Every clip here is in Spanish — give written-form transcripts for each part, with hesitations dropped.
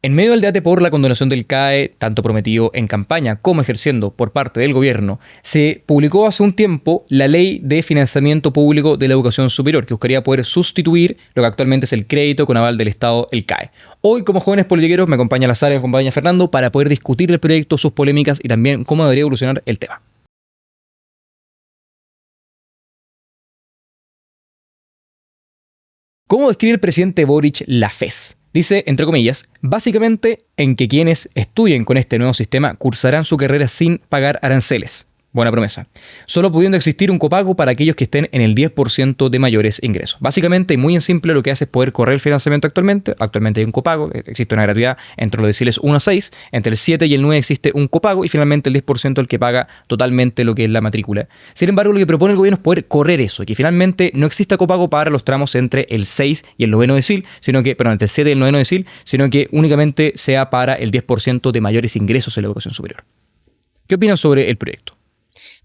En medio del debate por la condonación del CAE, tanto prometido en campaña como ejerciendo por parte del gobierno, se publicó hace un tiempo la Ley de Financiamiento Público de la Educación Superior, que buscaría poder sustituir lo que actualmente es el crédito con aval del Estado, el CAE. Hoy, como jóvenes politiqueros, me acompaña Lazara y me acompaña Fernando para poder discutir el proyecto, sus polémicas y también cómo debería evolucionar el tema. ¿Cómo describe el presidente Boric la FES? Dice, entre comillas, básicamente en que quienes estudien con este nuevo sistema cursarán su carrera sin pagar aranceles. Buena promesa. Solo pudiendo existir un copago para aquellos que estén en el 10% de mayores ingresos. Básicamente, y muy en simple, lo que hace es poder correr el financiamiento actualmente. Actualmente hay un copago, existe una gratuidad entre los deciles 1 a 6, entre el 7 y el 9 existe un copago y finalmente el 10% el que paga totalmente lo que es la matrícula. Sin embargo, lo que propone el gobierno es poder correr eso, y que finalmente no exista copago para los tramos entre el 6 y el 9 decil, entre el 7 y el 9 decil, sino que únicamente sea para el 10% de mayores ingresos en la educación superior. ¿Qué opinan sobre el proyecto?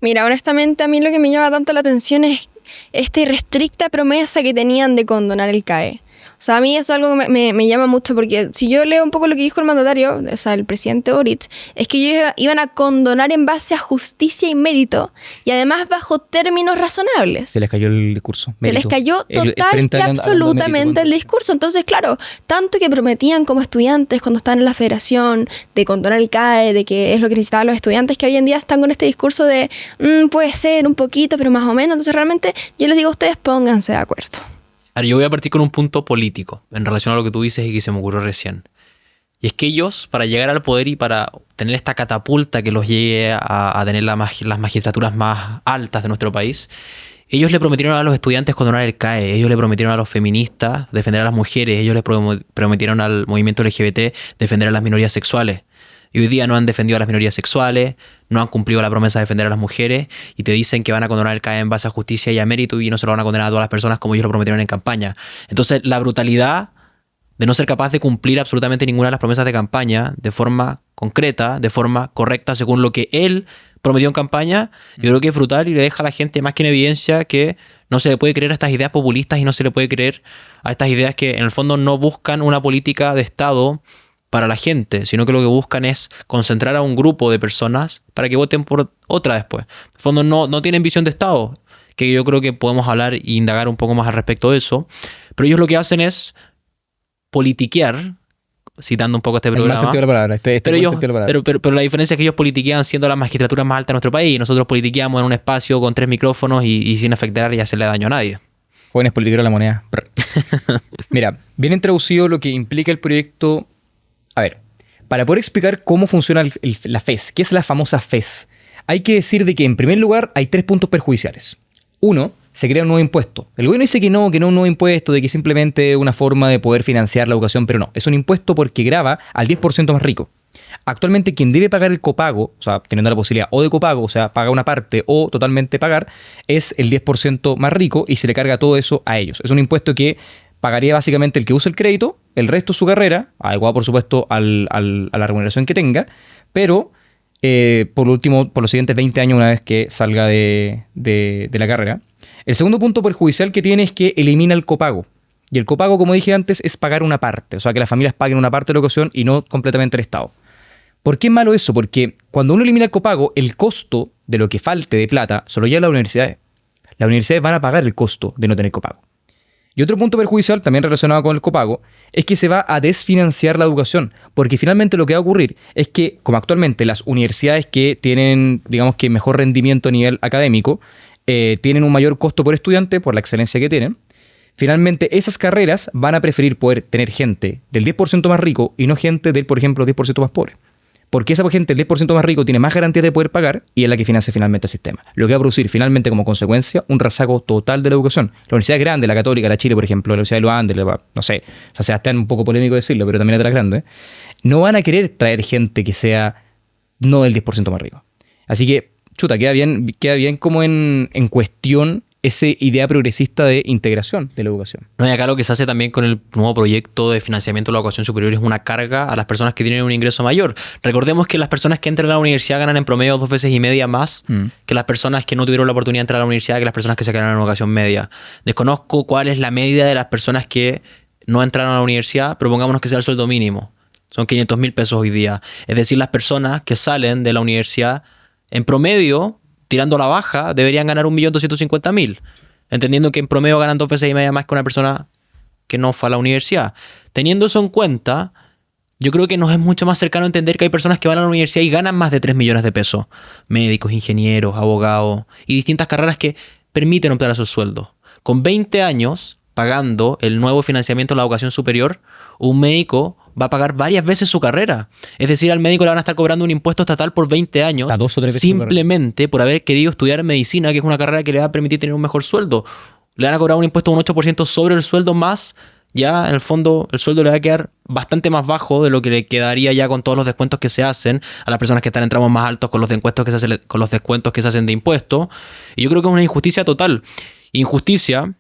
Mira, honestamente a mí lo que me llama tanto la atención es esta irrestricta promesa que tenían de condonar el CAE. O sea, a mí eso es algo que me llama mucho porque si yo leo un poco lo que dijo el mandatario, o sea, el presidente Boric, es que ellos iban a condonar en base a justicia y mérito y además bajo términos razonables. Se les cayó el discurso. Se les cayó total y absolutamente el discurso. Entonces, claro, tanto que prometían como estudiantes cuando estaban en la federación de condonar el CAE, de que es lo que necesitaban los estudiantes, que hoy en día están con este discurso de puede ser un poquito, pero más o menos. Entonces, realmente, yo les digo a ustedes, pónganse de acuerdo. Ahora, yo voy a partir con un punto político en relación a lo que tú dices y que se me ocurrió recién. Y es que ellos, para llegar al poder y para tener esta catapulta que los llegue a tener las magistraturas más altas de nuestro país, ellos le prometieron a los estudiantes condonar el CAE, ellos le prometieron a los feministas defender a las mujeres, ellos le prometieron al movimiento LGBT defender a las minorías sexuales. Y hoy día no han defendido a las minorías sexuales, no han cumplido la promesa de defender a las mujeres y te dicen que van a condonar el CAE en base a justicia y a mérito y no se lo van a condenar a todas las personas como ellos lo prometieron en campaña. Entonces, la brutalidad de no ser capaz de cumplir absolutamente ninguna de las promesas de campaña de forma concreta, de forma correcta, según lo que él prometió en campaña, yo creo que es brutal y le deja a la gente más que en evidencia que no se le puede creer a estas ideas populistas y no se le puede creer a estas ideas que en el fondo no buscan una política de Estado para la gente, sino que lo que buscan es concentrar a un grupo de personas para que voten por otra después. En el fondo no tienen visión de Estado, que yo creo que podemos hablar e indagar un poco más al respecto de eso, pero ellos lo que hacen es politiquear, citando un poco este programa. El más sentido de la palabra. Pero la diferencia es que ellos politiquean siendo las magistraturas más altas de nuestro país y nosotros politiqueamos en un espacio con 3 micrófonos y sin afectar y hacerle daño a nadie. Jóvenes politiqueros de la moneda. Mira, bien introducido lo que implica el proyecto. A ver, para poder explicar cómo funciona la FES, ¿qué es la famosa FES? Hay que decir de que en primer lugar hay 3 puntos perjudiciales. 1, se crea un nuevo impuesto. El gobierno dice que no es un nuevo impuesto, de que simplemente es una forma de poder financiar la educación, pero no, es un impuesto porque grava al 10% más rico. Actualmente quien debe pagar el copago, o sea, teniendo la posibilidad o de copago, o sea, paga una parte o totalmente pagar, es el 10% más rico y se le carga todo eso a ellos. Es un impuesto que pagaría básicamente el que usa el crédito, el resto de su carrera, adecuado por supuesto a la remuneración que tenga, pero por los siguientes 20 años una vez que salga de la carrera. El segundo punto perjudicial que tiene es que elimina el copago. Y el copago, como dije antes, es pagar una parte, o sea que las familias paguen una parte de la educación y no completamente el Estado. ¿Por qué es malo eso? Porque cuando uno elimina el copago, el costo de lo que falte de plata se lo lleva a las universidades. Las universidades van a pagar el costo de no tener copago. Y otro punto perjudicial, también relacionado con el copago, es que se va a desfinanciar la educación, porque finalmente lo que va a ocurrir es que, como actualmente las universidades que tienen, digamos que mejor rendimiento a nivel académico, tienen un mayor costo por estudiante, por la excelencia que tienen, finalmente esas carreras van a preferir poder tener gente del 10% más rico y no gente del, por ejemplo, 10% más pobre. Porque esa gente, el 10% más rico, tiene más garantías de poder pagar y es la que financia finalmente el sistema. Lo que va a producir finalmente como consecuencia un rezago total de la educación. La universidad grande, la Católica, la Chile, por ejemplo, la Universidad de los Andes, no sé, San Sebastián, un poco polémico decirlo, pero también es de las grandes, no van a querer traer gente que sea no del 10% más rico. Así que, chuta, queda bien como en cuestión esa idea progresista de integración de la educación. No, y acá lo que se hace también con el nuevo proyecto de financiamiento de la educación superior es una carga a las personas que tienen un ingreso mayor. Recordemos que las personas que entran a la universidad ganan en promedio 2,5 veces más que las personas que no tuvieron la oportunidad de entrar a la universidad, que las personas que se quedaron en educación media. Desconozco cuál es la media de las personas que no entraron a la universidad, pero pongámonos que sea el sueldo mínimo. Son 500.000 pesos hoy día. Es decir, las personas que salen de la universidad, en promedio, tirando la baja, deberían ganar 1.250.000. Entendiendo que en promedio ganan 2 veces y media más que una persona que no fue a la universidad. Teniendo eso en cuenta, yo creo que nos es mucho más cercano entender que hay personas que van a la universidad y ganan más de 3 millones de pesos. Médicos, ingenieros, abogados y distintas carreras que permiten optar a esos sueldos. Con 20 años, pagando el nuevo financiamiento de la educación superior, un médico va a pagar varias veces su carrera. Es decir, al médico le van a estar cobrando un impuesto estatal por 20 años, Hasta 2 o 3 veces simplemente por haber querido estudiar medicina, que es una carrera que le va a permitir tener un mejor sueldo. Le van a cobrar un impuesto de un 8% sobre el sueldo más. Ya en el fondo el sueldo le va a quedar bastante más bajo de lo que le quedaría ya con todos los descuentos que se hacen a las personas que están en tramos más altos con los descuentos que se hacen de impuestos. Y yo creo que es una injusticia total. Injusticia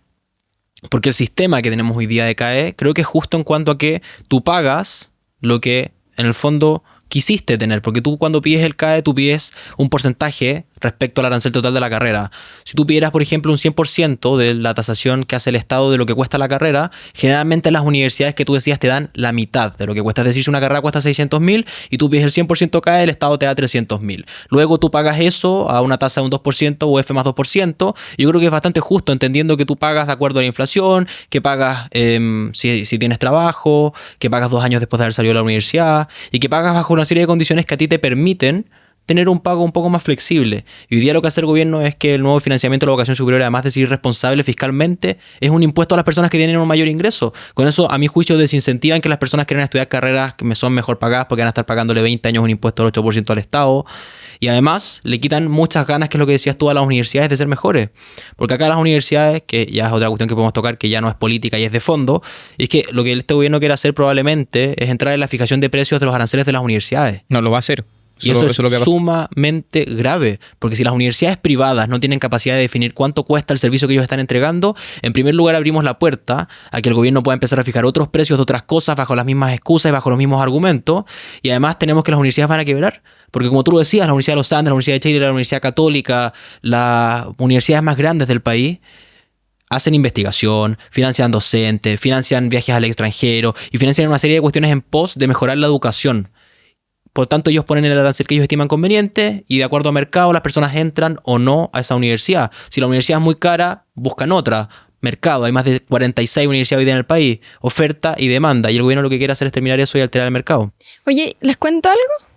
porque el sistema que tenemos hoy día de CAE creo que es justo en cuanto a que tú pagas lo que en el fondo quisiste tener, porque tú cuando pides el CAE tú pides un porcentaje respecto al arancel total de la carrera. Si tú pidieras, por ejemplo, un 100% de la tasación que hace el Estado de lo que cuesta la carrera, generalmente las universidades que tú decías te dan la mitad de lo que cuesta. Es decir, si una carrera cuesta 600.000 y tú pides el 100% CAE, el Estado te da 300.000. Luego tú pagas eso a una tasa de un 2% o F más 2%. Y yo creo que es bastante justo, entendiendo que tú pagas de acuerdo a la inflación, que pagas si tienes trabajo, que pagas 2 años después de haber salido de la universidad y que pagas bajo una serie de condiciones que a ti te permiten tener un pago un poco más flexible. Y hoy día lo que hace el gobierno es que el nuevo financiamiento de la educación superior, además de ser irresponsable fiscalmente, es un impuesto a las personas que tienen un mayor ingreso. Con eso, a mi juicio, desincentivan que las personas quieran estudiar carreras que son mejor pagadas porque van a estar pagándole 20 años un impuesto del 8% al Estado. Y además le quitan muchas ganas, que es lo que decías tú, a las universidades de ser mejores. Porque acá las universidades, que ya es otra cuestión que podemos tocar, que ya no es política y es de fondo, es que lo que este gobierno quiere hacer probablemente es entrar en la fijación de precios de los aranceles de las universidades. No, lo va a hacer. Y eso es sumamente grave, porque si las universidades privadas no tienen capacidad de definir cuánto cuesta el servicio que ellos están entregando, en primer lugar abrimos la puerta a que el gobierno pueda empezar a fijar otros precios de otras cosas bajo las mismas excusas y bajo los mismos argumentos, y además tenemos que las universidades van a quebrar, porque como tú lo decías, la Universidad de los Andes, la Universidad de Chile, la Universidad Católica, las universidades más grandes del país, hacen investigación, financian docentes, financian viajes al extranjero y financian una serie de cuestiones en pos de mejorar la educación. Por tanto, ellos ponen el arancel que ellos estiman conveniente y de acuerdo a mercado las personas entran o no a esa universidad. Si la universidad es muy cara, buscan otra. Mercado, hay más de 46 universidades hoy día en el país. Oferta y demanda. Y el gobierno lo que quiere hacer es terminar eso y alterar el mercado. Oye, ¿les cuento algo?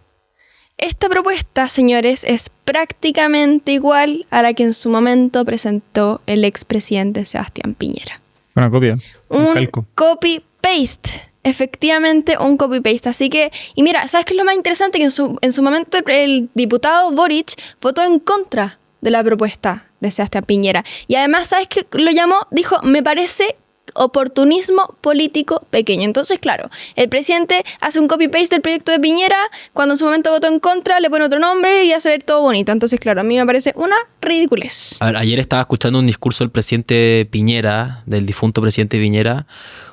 Esta propuesta, señores, es prácticamente igual a la que en su momento presentó el expresidente Sebastián Piñera. Una copia. Un calco. copy-paste. Efectivamente, un copy-paste. Así que, y mira, ¿sabes qué es lo más interesante? Que en su momento el diputado Boric votó en contra de la propuesta de Sebastián Piñera. Y además, ¿sabes qué lo llamó? Dijo, me parece oportunismo político pequeño. Entonces, claro, el presidente hace un copy-paste del proyecto de Piñera, cuando en su momento votó en contra, le pone otro nombre y hace ver todo bonito. Entonces, claro, a mí me parece una ridiculez. A ver, ayer estaba escuchando un discurso del presidente Piñera, del difunto presidente Piñera,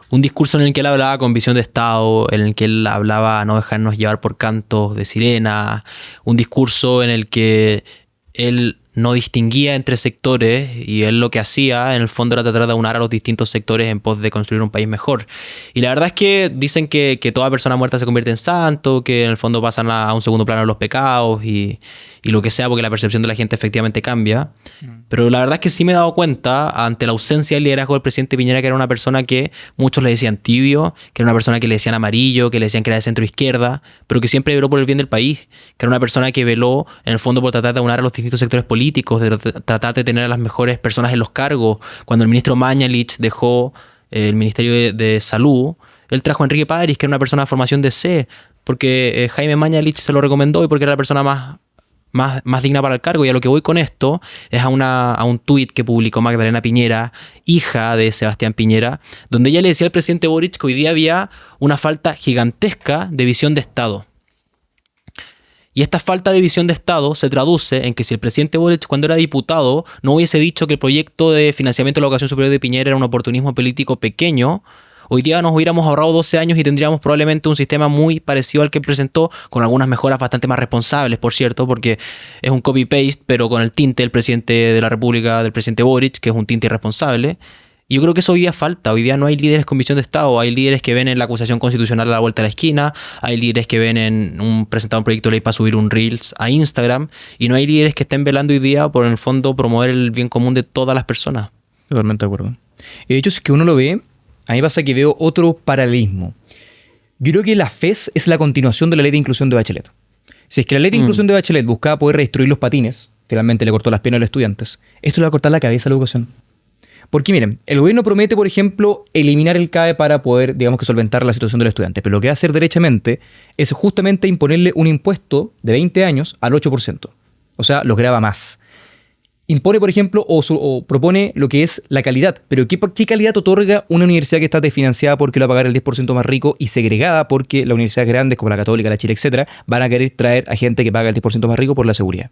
un discurso en el que él hablaba con visión de Estado, en el que él hablaba a no dejarnos llevar por cantos de sirena, un discurso en el que él no distinguía entre sectores y él lo que hacía en el fondo era tratar de aunar a los distintos sectores en pos de construir un país mejor. Y la verdad es que dicen que toda persona muerta se convierte en santo, que en el fondo pasan a un segundo plano los pecados y lo que sea, porque la percepción de la gente efectivamente cambia. Pero la verdad es que sí me he dado cuenta, ante la ausencia del liderazgo del presidente Piñera, que era una persona que muchos le decían tibio, que era una persona que le decían amarillo, que le decían que era de centro izquierda, pero que siempre veló por el bien del país, que era una persona que veló en el fondo por tratar de aunar a los distintos sectores políticos, de tratar de tener a las mejores personas en los cargos. Cuando el ministro Mañalich dejó el Ministerio de Salud, él trajo a Enrique París, que era una persona de formación de C, porque Jaime Mañalich se lo recomendó y porque era la persona más digna para el cargo. Y a lo que voy con esto es a un tuit que publicó Magdalena Piñera, hija de Sebastián Piñera, donde ella le decía al presidente Boric que hoy día había una falta gigantesca de visión de Estado. Y esta falta de visión de Estado se traduce en que si el presidente Boric, cuando era diputado, no hubiese dicho que el proyecto de financiamiento de la educación superior de Piñera era un oportunismo político pequeño, hoy día nos hubiéramos ahorrado 12 años y tendríamos probablemente un sistema muy parecido al que presentó, con algunas mejoras bastante más responsables, por cierto, porque es un copy-paste, pero con el tinte del presidente de la República, del presidente Boric, que es un tinte irresponsable. Y yo creo que eso hoy día falta. Hoy día no hay líderes con visión de Estado. Hay líderes que ven en la acusación constitucional a la vuelta de la esquina. Hay líderes que ven en presentar un proyecto de ley para subir un Reels a Instagram. Y no hay líderes que estén velando hoy día por, en el fondo, promover el bien común de todas las personas. Totalmente de acuerdo. Y de hecho, si es que uno lo ve, a mí pasa que veo otro paralelismo. Yo creo que la FES es la continuación de la ley de inclusión de Bachelet. Si es que la ley de inclusión de Bachelet buscaba poder redistribuir los patines, finalmente le cortó las piernas a los estudiantes, esto le va a cortar la cabeza a la educación. Porque miren, el gobierno promete, por ejemplo, eliminar el CAE para poder, digamos que solventar la situación de los estudiantes. Pero lo que va a hacer derechamente es justamente imponerle un impuesto de 20 años al 8%. O sea, los grava más. Impone, por ejemplo, o propone lo que es la calidad. Pero ¿qué calidad otorga una universidad que está desfinanciada porque lo va a pagar el 10% más rico y segregada porque las universidades grandes como la Católica, la Chile, etcétera, van a querer traer a gente que paga el 10% más rico por la seguridad?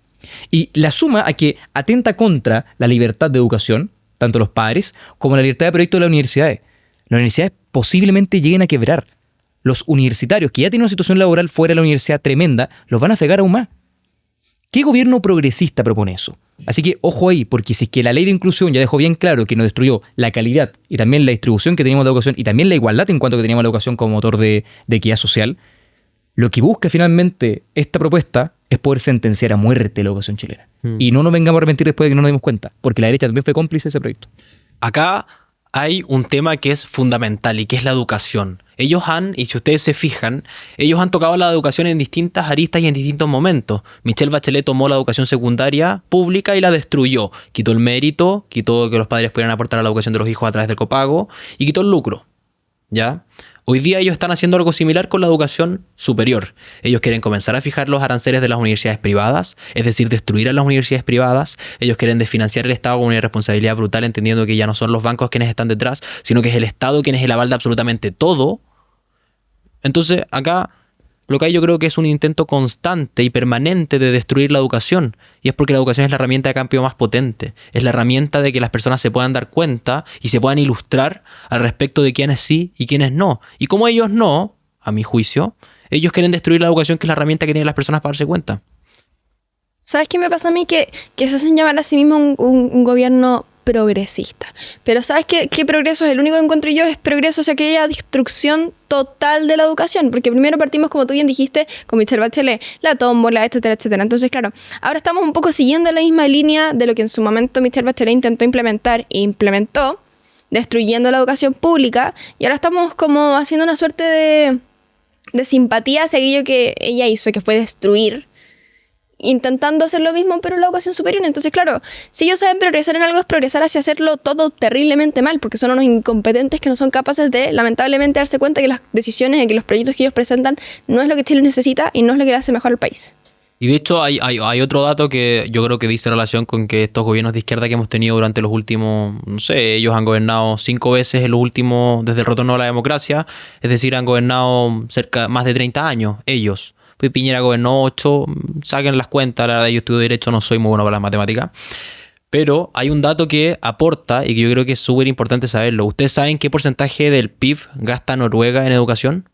Y la suma a que atenta contra la libertad de educación, tanto los padres como la libertad de proyecto de las universidades. Las universidades posiblemente lleguen a quebrar. Los universitarios que ya tienen una situación laboral fuera de la universidad tremenda, los van a fregar aún más. ¿Qué gobierno progresista propone eso? Así que ojo ahí, porque si es que la ley de inclusión ya dejó bien claro que nos destruyó la calidad y también la distribución que teníamos de educación y también la igualdad en cuanto que teníamos la educación como motor de equidad social, lo que busca finalmente esta propuesta es poder sentenciar a muerte la educación chilena. Y no nos vengamos a arrepentir después de que no nos dimos cuenta, porque la derecha también fue cómplice de ese proyecto. Acá hay un tema que es fundamental y que es la educación. Y si ustedes se fijan, ellos han tocado la educación en distintas aristas y en distintos momentos. Michelle Bachelet tomó la educación secundaria pública y la destruyó. Quitó el mérito, quitó que los padres pudieran aportar a la educación de los hijos a través del copago y quitó el lucro. ¿Ya? Hoy día ellos están haciendo algo similar con la educación superior. Ellos quieren comenzar a fijar los aranceles de las universidades privadas, es decir, destruir a las universidades privadas. Ellos quieren desfinanciar el Estado con una irresponsabilidad brutal, entendiendo que ya no son los bancos quienes están detrás, sino que es el Estado quien es el aval de absolutamente todo. Entonces, acá lo que hay yo creo que es un intento constante y permanente de destruir la educación. Y es porque la educación es la herramienta de cambio más potente. Es la herramienta de que las personas se puedan dar cuenta y se puedan ilustrar al respecto de quiénes sí y quiénes no. Y como ellos no, a mi juicio, ellos quieren destruir la educación, que es la herramienta que tienen las personas para darse cuenta. ¿Sabes qué me pasa a mí? Que se hacen llamar a sí mismo un gobierno progresista. Pero ¿sabes qué progreso es? El único que encuentro yo es progreso hacia aquella destrucción total de la educación. Porque primero partimos, como tú bien dijiste, con Michelle Bachelet, la tómbola, etcétera, etcétera. Entonces, claro, ahora estamos un poco siguiendo la misma línea de lo que en su momento Michelle Bachelet intentó implementar e implementó, destruyendo la educación pública. Y ahora estamos como haciendo una suerte de simpatía hacia aquello que ella hizo, que fue destruir, intentando hacer lo mismo pero en la educación superior. Entonces, claro, si ellos saben progresar en algo, es progresar hacia hacerlo todo terriblemente mal, porque son unos incompetentes que no son capaces de, lamentablemente, darse cuenta que las decisiones y que los proyectos que ellos presentan no es lo que Chile necesita y no es lo que le hace mejor al país. Y de hecho hay otro dato que yo creo que dice relación con que estos gobiernos de izquierda que hemos tenido durante los últimos, no sé, ellos han gobernado 5 veces en los últimos, desde el retorno a la democracia, es decir, han gobernado más de 30 años, ellos. Pues Piñera gobernó 8, saquen las cuentas, la verdad yo estudio Derecho, no soy muy bueno para las matemáticas. Pero hay un dato que aporta y que yo creo que es súper importante saberlo. ¿Ustedes saben qué porcentaje del PIB gasta Noruega en educación?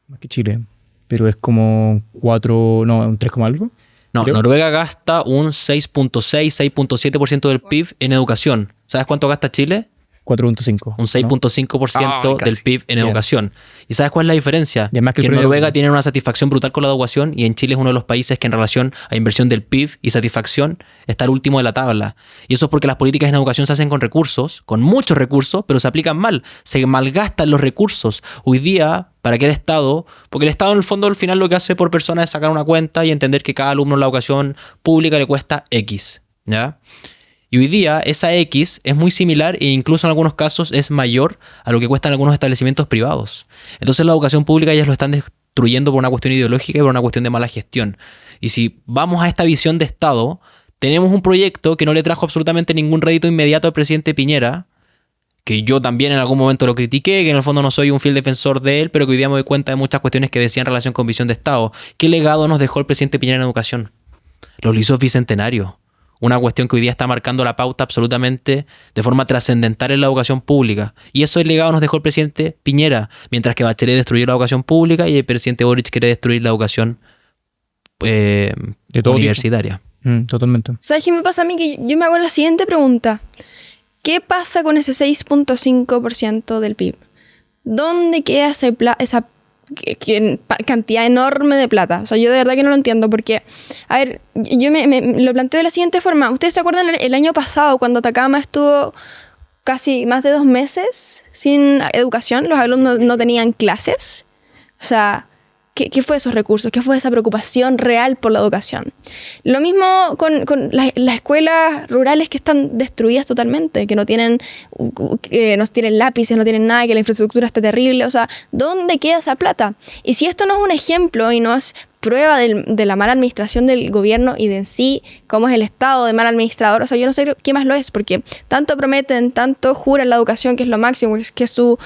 Más que Chile, pero es como 4, no, un 3, algo. No, Creo. Noruega gasta un 6.7% del PIB en educación. ¿Sabes cuánto gasta Chile? 4.5. Un 6.5% del PIB en educación. ¿Y sabes cuál es la diferencia? Y además que en Noruega tienen una satisfacción brutal con la educación y en Chile es uno de los países que en relación a inversión del PIB y satisfacción está el último de la tabla. Y eso es porque las políticas en educación se hacen con recursos, con muchos recursos, pero se aplican mal. Se malgastan los recursos. Hoy día, ¿para qué el Estado? Porque el Estado en el fondo al final lo que hace por persona es sacar una cuenta y entender que cada alumno en la educación pública le cuesta X, ¿ya? Y hoy día esa X es muy similar e incluso en algunos casos es mayor a lo que cuestan algunos establecimientos privados. Entonces la educación pública ya lo están destruyendo por una cuestión ideológica y por una cuestión de mala gestión. Y si vamos a esta visión de Estado, tenemos un proyecto que no le trajo absolutamente ningún rédito inmediato al presidente Piñera, que yo también en algún momento lo critiqué, que en el fondo no soy un fiel defensor de él, pero que hoy día me doy cuenta de muchas cuestiones que decía en relación con visión de Estado. ¿Qué legado nos dejó el presidente Piñera en educación? Los liceos bicentenarios. Una cuestión que hoy día está marcando la pauta absolutamente de forma trascendental en la educación pública. Y eso el legado nos dejó el presidente Piñera, mientras que Bachelet destruyó la educación pública y el presidente Boric quiere destruir la educación universitaria. Totalmente. ¿Sabes qué me pasa a mí? Que yo me hago la siguiente pregunta. ¿qué pasa con ese 6.5% del PIB? ¿Dónde queda esa cantidad enorme de plata? O sea, yo de verdad que no lo entiendo porque, a ver, yo me lo planteo de la siguiente forma. ¿Ustedes se acuerdan el año pasado cuando Atacama estuvo casi más de 2 meses sin educación? Los alumnos no tenían clases. O sea, ¿qué fue esos recursos? ¿Qué fue esa preocupación real por la educación? Lo mismo con las escuelas rurales que están destruidas totalmente, que no tienen lápices, no tienen nada, que la infraestructura está terrible. O sea, ¿dónde queda esa plata? Y si esto no es un ejemplo y no es prueba de la mala administración del gobierno y de en sí cómo es el estado de mal administrador, o sea, yo no sé qué más lo es, porque tanto prometen, tanto juran la educación, que es lo máximo, que es su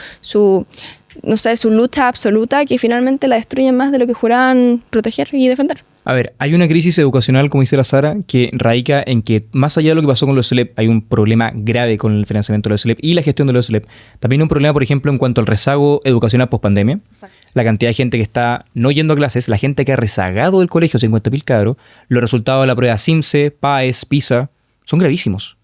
lucha absoluta, que finalmente la destruyen más de lo que juraban proteger y defender. A ver, hay una crisis educacional, como dice la Sara, que radica en que, más allá de lo que pasó con los CELEP, hay un problema grave con el financiamiento de los CELEP y la gestión de los CELEP. También hay un problema, por ejemplo, en cuanto al rezago educacional post-pandemia. La cantidad de gente que está no yendo a clases, la gente que ha rezagado del colegio, 50.000 cabros, los resultados de la prueba CIMSE, PAES, PISA, son gravísimos.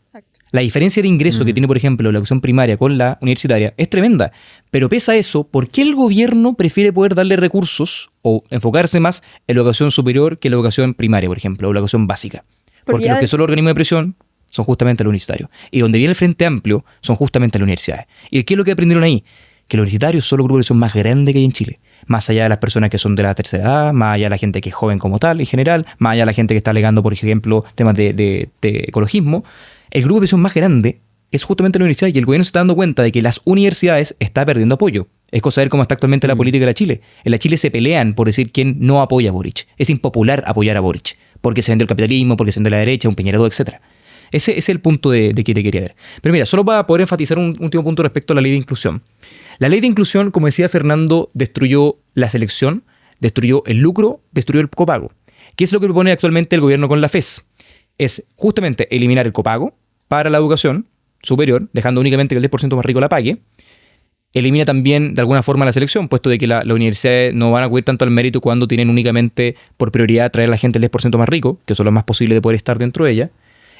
La diferencia de ingreso que tiene, por ejemplo, la educación primaria con la universitaria es tremenda. Pero pese a eso, ¿por qué el gobierno prefiere poder darle recursos o enfocarse más en la educación superior que en la educación primaria, por ejemplo, o la educación básica? Porque los que son los organismos de presión son justamente los universitarios. Y donde viene el Frente Amplio son justamente las universidades. ¿Y qué es lo que aprendieron ahí? Que los universitarios son los grupos de presión más grandes que hay en Chile. Más allá de las personas que son de la tercera edad, más allá de la gente que es joven como tal, en general, más allá de la gente que está alegando, por ejemplo, temas de ecologismo. El grupo de presión más grande es justamente la universidad y el gobierno se está dando cuenta de que las universidades están perdiendo apoyo. Es cosa de ver cómo está actualmente la política de la Chile. En la Chile se pelean por decir quién no apoya a Boric. Es impopular apoyar a Boric porque se vende el capitalismo, porque se vende la derecha, un Piñera 2, etc. Ese es el punto de que te quería ver. Pero mira, solo para poder enfatizar un último punto respecto a la ley de inclusión. La ley de inclusión, como decía Fernando, destruyó la selección, destruyó el lucro, destruyó el copago. ¿Qué es lo que propone actualmente el gobierno con la FES? Es justamente eliminar el copago para la educación superior, dejando únicamente que el 10% más rico la pague. Elimina también de alguna forma la selección, puesto de que las universidades no van a acudir tanto al mérito cuando tienen únicamente por prioridad traer a la gente el 10% más rico, que son los más posibles de poder estar dentro de ella.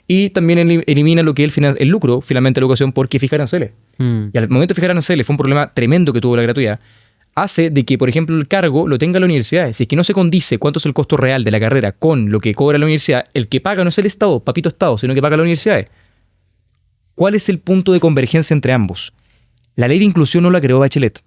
Y también elimina lo que es el lucro, finalmente, de la educación, porque fijar aranceles. Y al momento de fijar aranceles, fue un problema tremendo que tuvo la gratuidad. Hace de que, por ejemplo, el cargo lo tenga la universidad. Si es que no se condice cuánto es el costo real de la carrera con lo que cobra la universidad, el que paga no es el Estado, papito Estado, sino que paga la universidad. ¿Cuál es el punto de convergencia entre ambos? La ley de inclusión no la creó Bachelet.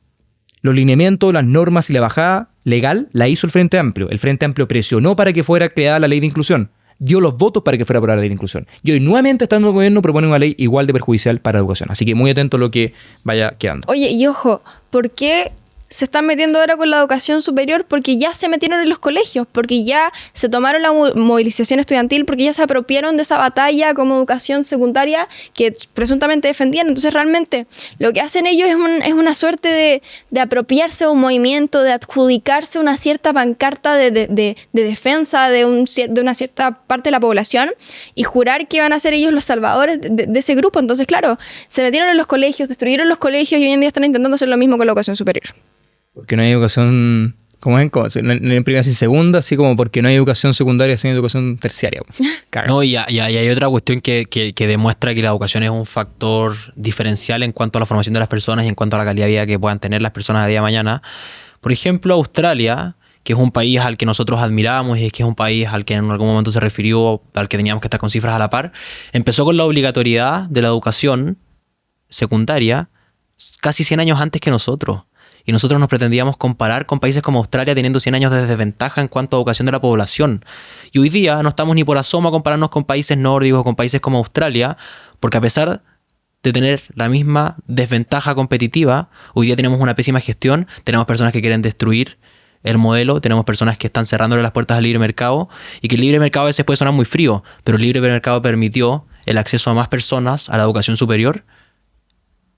Los lineamientos, las normas y la bajada legal la hizo el Frente Amplio. El Frente Amplio presionó para que fuera creada la ley de inclusión. Dio los votos para que fuera aprobada la ley de inclusión. Y hoy nuevamente, estando en el gobierno, propone una ley igual de perjudicial para la educación. Así que muy atento a lo que vaya quedando. Oye, y ojo, ¿por qué se están metiendo ahora con la educación superior? Porque ya se metieron en los colegios, porque ya se tomaron la movilización estudiantil, porque ya se apropiaron de esa batalla como educación secundaria que presuntamente defendían. Entonces realmente lo que hacen ellos es una suerte de apropiarse de un movimiento, de adjudicarse una cierta pancarta de defensa de una cierta parte de la población y jurar que van a ser ellos los salvadores de ese grupo. Entonces, claro, se metieron en los colegios, destruyeron los colegios y hoy en día están intentando hacer lo mismo con la educación superior. Porque no hay educación, ¿cómo es? En primera sin segunda, así como porque no hay educación secundaria sin educación terciaria. No, y hay otra cuestión que demuestra que la educación es un factor diferencial en cuanto a la formación de las personas y en cuanto a la calidad de vida que puedan tener las personas a día de mañana. Por ejemplo, Australia, que es un país al que nosotros admiramos y que es un país al que en algún momento se refirió, al que teníamos que estar con cifras a la par, empezó con la obligatoriedad de la educación secundaria casi 100 años antes que nosotros. Y nosotros nos pretendíamos comparar con países como Australia teniendo 100 años de desventaja en cuanto a educación de la población. Y hoy día no estamos ni por asomo a compararnos con países nórdicos o con países como Australia, porque a pesar de tener la misma desventaja competitiva, hoy día tenemos una pésima gestión, tenemos personas que quieren destruir el modelo, tenemos personas que están cerrándole las puertas al libre mercado, y que el libre mercado a veces puede sonar muy frío, pero el libre mercado permitió el acceso a más personas a la educación superior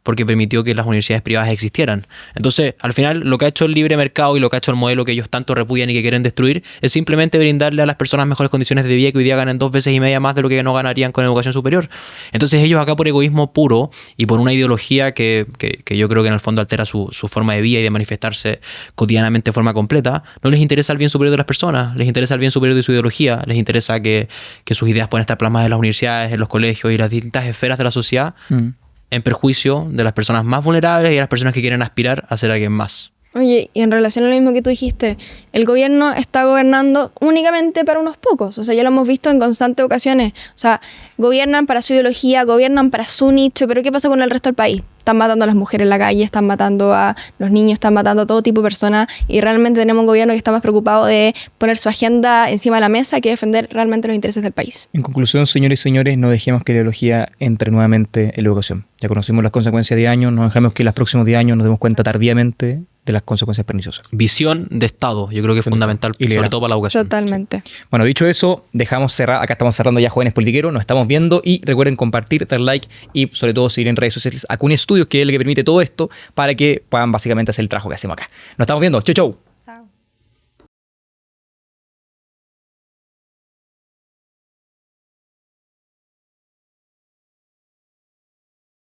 porque permitió que las universidades privadas existieran. Entonces, al final, lo que ha hecho el libre mercado y lo que ha hecho el modelo que ellos tanto repudian y que quieren destruir es simplemente brindarle a las personas mejores condiciones de vida, que hoy día ganan 2 veces y media más de lo que no ganarían con educación superior. Entonces, ellos acá por egoísmo puro y por una ideología que yo creo que en el fondo altera su forma de vida y de manifestarse cotidianamente de forma completa, no les interesa el bien superior de las personas, les interesa el bien superior de su ideología, les interesa que sus ideas puedan estar plasmadas en las universidades, en los colegios y las distintas esferas de la sociedad, en perjuicio de las personas más vulnerables y de las personas que quieren aspirar a ser alguien más. Oye, y en relación a lo mismo que tú dijiste, el gobierno está gobernando únicamente para unos pocos. O sea, ya lo hemos visto en constantes ocasiones. O sea, gobiernan para su ideología, gobiernan para su nicho, pero ¿qué pasa con el resto del país? Están matando a las mujeres en la calle, están matando a los niños, están matando a todo tipo de personas, y realmente tenemos un gobierno que está más preocupado de poner su agenda encima de la mesa que defender realmente los intereses del país. En conclusión, señores y señores, no dejemos que la ideología entre nuevamente en la educación. Ya conocimos las consecuencias de 10 años, no dejemos que en los próximos 10 años nos demos cuenta tardíamente de las consecuencias perniciosas. Visión de Estado, yo creo que es fundamental, sobre todo para la educación. Totalmente. Bueno, dicho eso, dejamos cerrar, acá estamos cerrando ya Jóvenes Politiqueros, nos estamos viendo y recuerden compartir, dar like y sobre todo seguir en redes sociales a Acuña Estudios, que es el que permite todo esto para que puedan básicamente hacer el trabajo que hacemos acá. Nos estamos viendo, chau chau.